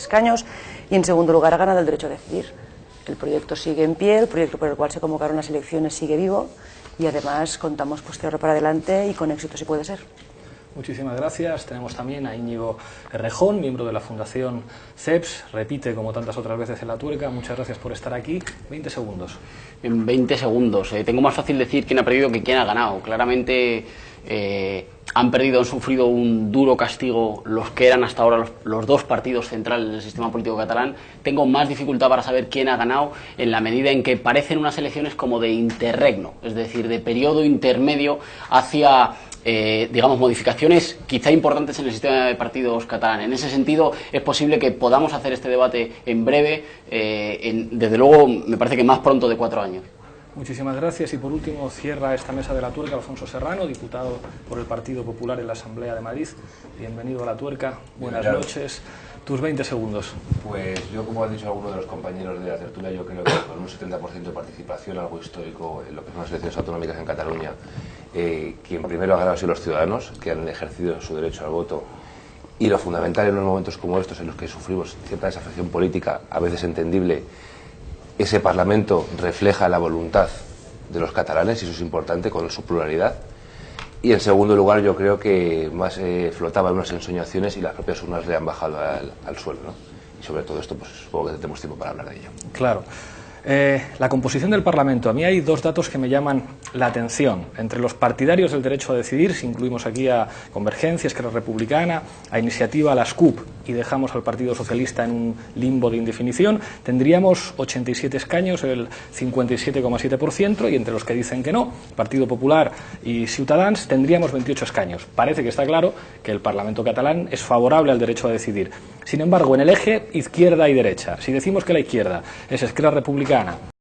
escaños y en segundo lugar ha ganado el derecho a decidir. El proyecto sigue en pie, el proyecto por el cual se convocaron las elecciones sigue vivo y además contamos pues tirarlo para adelante y con éxito si puede ser. Muchísimas gracias. Tenemos también a Íñigo Errejón, miembro de la Fundación CEPS. Repite, como tantas otras veces, en La Tuerca. Muchas gracias por estar aquí. 20 segundos. En 20 segundos. Tengo más fácil decir quién ha perdido que quién ha ganado. Claramente han perdido, han sufrido un duro castigo los que eran hasta ahora los dos partidos centrales del sistema político catalán. Tengo más dificultad para saber quién ha ganado en la medida en que parecen unas elecciones como de interregno, es decir, de periodo intermedio hacia digamos, modificaciones quizá importantes en el sistema de partidos catalán. En ese sentido, es posible que podamos hacer este debate en breve, desde luego, me parece que más pronto de 4 años. Muchísimas gracias. Y por último, cierra esta mesa de La Tuerca Alfonso Serrano, diputado por el Partido Popular en la Asamblea de Madrid. Bienvenido a La Tuerca. Buenas noches. Tus 20 segundos. Pues yo, como han dicho algunos de los compañeros de la tertulia, yo creo que con un 70% de participación, algo histórico en lo que son las elecciones autonómicas en Cataluña, quien primero ha ganado han sido los ciudadanos, que han ejercido su derecho al voto. Y lo fundamental en unos momentos como estos, en los que sufrimos cierta desafección política, a veces entendible, ese Parlamento refleja la voluntad de los catalanes, y eso es importante, con su pluralidad. Y en segundo lugar, yo creo que más flotaban unas ensoñaciones y las propias urnas le han bajado al suelo, ¿no? Y sobre todo esto, pues supongo que tendremos tiempo para hablar de ello. Claro. La composición del Parlamento. A mí hay dos datos que me llaman la atención. Entre los partidarios del derecho a decidir, si incluimos aquí a Convergencia, Esquerra Republicana, a Iniciativa, a las CUP, y dejamos al Partido Socialista en un limbo de indefinición, tendríamos 87 escaños, el 57,7%, y entre los que dicen que no, Partido Popular y Ciutadans, tendríamos 28 escaños. Parece que está claro que el Parlamento catalán es favorable al derecho a decidir. Sin embargo, en el eje izquierda y derecha, si decimos que la izquierda es Esquerra Republicana,